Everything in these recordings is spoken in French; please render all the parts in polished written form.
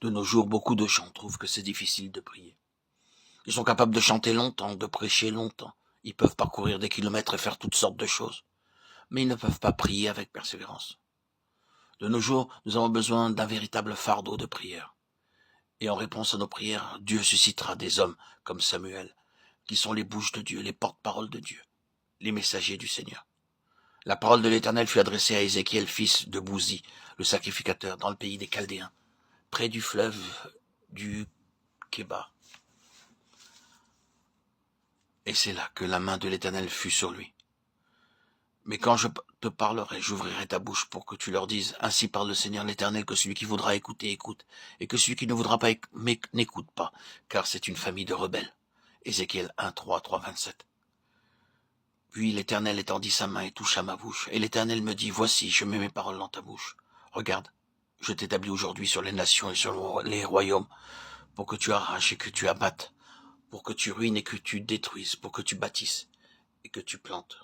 De nos jours, beaucoup de gens trouvent que c'est difficile de prier. Ils sont capables de chanter longtemps, de prêcher longtemps. Ils peuvent parcourir des kilomètres et faire toutes sortes de choses. Mais ils ne peuvent pas prier avec persévérance. De nos jours, nous avons besoin d'un véritable fardeau de prière. Et en réponse à nos prières, Dieu suscitera des hommes comme Samuel, qui sont les bouches de Dieu, les porte-paroles de Dieu, les messagers du Seigneur. La parole de l'Éternel fut adressée à Ézéchiel, fils de Bouzi, le sacrificateur, dans le pays des Chaldéens, près du fleuve du Kéba. Et c'est là que la main de l'Éternel fut sur lui. Mais quand je te parlerai, j'ouvrirai ta bouche pour que tu leur dises, ainsi parle le Seigneur l'Éternel, que celui qui voudra écouter, écoute, et que celui qui ne voudra pas, n'écoute pas, car c'est une famille de rebelles. Ézéchiel 1, 3, 27. Puis l'Éternel étendit sa main et toucha ma bouche, et l'Éternel me dit, voici, je mets mes paroles dans ta bouche. Regarde, je t'établis aujourd'hui sur les nations et sur les royaumes, pour que tu arraches et que tu abattes, pour que tu ruines et que tu détruises, pour que tu bâtisses et que tu plantes.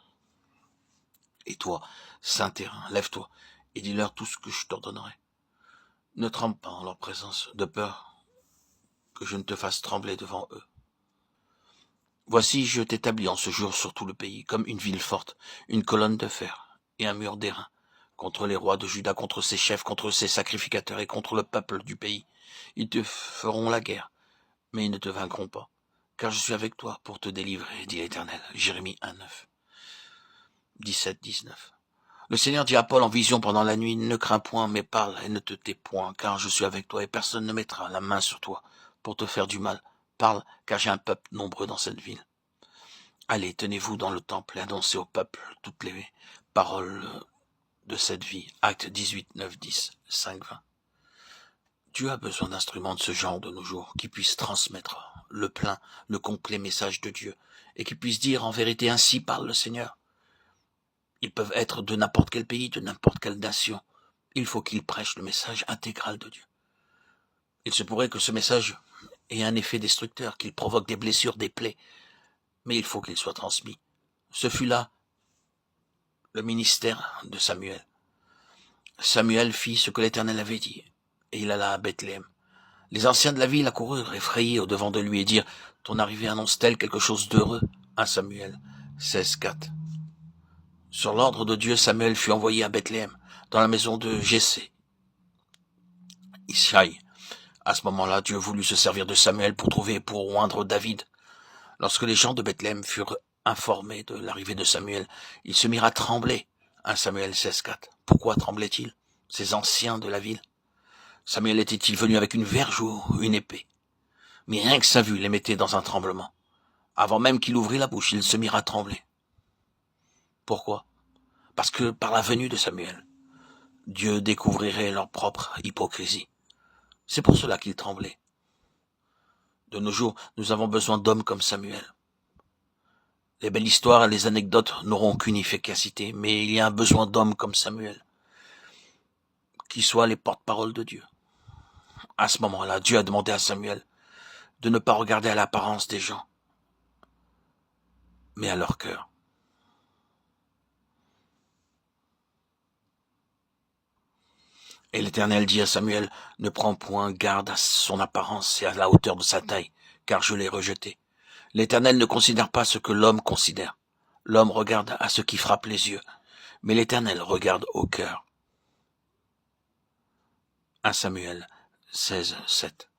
Et toi, saint terrain, lève-toi et dis-leur tout ce que je t'ordonnerai. Ne tremble pas en leur présence, de peur que je ne te fasse trembler devant eux. Voici, je t'établis en ce jour sur tout le pays, comme une ville forte, une colonne de fer et un mur d'airain, contre les rois de Juda, contre ses chefs, contre ses sacrificateurs et contre le peuple du pays. Ils te feront la guerre, mais ils ne te vaincront pas, car je suis avec toi pour te délivrer, dit l'Éternel. Jérémie 1, 9. 17, 19. Le Seigneur dit à Paul en vision pendant la nuit, ne crains point, mais parle et ne te tais point, car je suis avec toi et personne ne mettra la main sur toi pour te faire du mal. Parle, car j'ai un peuple nombreux dans cette ville. Allez, tenez-vous dans le temple et annoncez au peuple toutes les paroles de cette vie. Actes 18, 9, 10, 5, 20. Dieu a besoin d'instruments de ce genre de nos jours, qui puissent transmettre le plein, le complet message de Dieu, et qui puissent dire en vérité, ainsi parle le Seigneur. Ils peuvent être de n'importe quel pays, de n'importe quelle nation. Il faut qu'ils prêchent le message intégral de Dieu. Il se pourrait que ce message ait un effet destructeur, qu'il provoque des blessures, des plaies, mais il faut qu'il soit transmis. Ce fut là le ministère de Samuel. Samuel fit ce que l'Éternel avait dit, et il alla à Bethléem. Les anciens de la ville accoururent effrayés au-devant de lui et dirent, « Ton arrivée annonce-t-elle quelque chose d'heureux » 1 Samuel 16, 4. Sur l'ordre de Dieu, Samuel fut envoyé à Bethléem, dans la maison de Jessé. Ishaï. À ce moment-là, Dieu voulut se servir de Samuel pour trouver et pour oindre David. Lorsque les gens de Bethléem furent informés de l'arrivée de Samuel, ils se mirent à trembler. 1 Samuel 16, 4. Pourquoi tremblaient-ils, ces anciens de la ville? Samuel était-il venu avec une verge ou une épée? Mais rien que sa vue les mettait dans un tremblement. Avant même qu'il ouvrit la bouche, ils se mirent à trembler. Pourquoi? Parce que par la venue de Samuel, Dieu découvrirait leur propre hypocrisie. C'est pour cela qu'ils tremblaient. De nos jours, nous avons besoin d'hommes comme Samuel. Les belles histoires et les anecdotes n'auront qu'une efficacité, mais il y a un besoin d'hommes comme Samuel, qui soient les porte-paroles de Dieu. À ce moment-là, Dieu a demandé à Samuel de ne pas regarder à l'apparence des gens, mais à leur cœur. Et l'Éternel dit à Samuel, ne prends point garde à son apparence et à la hauteur de sa taille, car je l'ai rejeté. L'Éternel ne considère pas ce que l'homme considère. L'homme regarde à ce qui frappe les yeux, mais l'Éternel regarde au cœur. 1 Samuel 16, 7.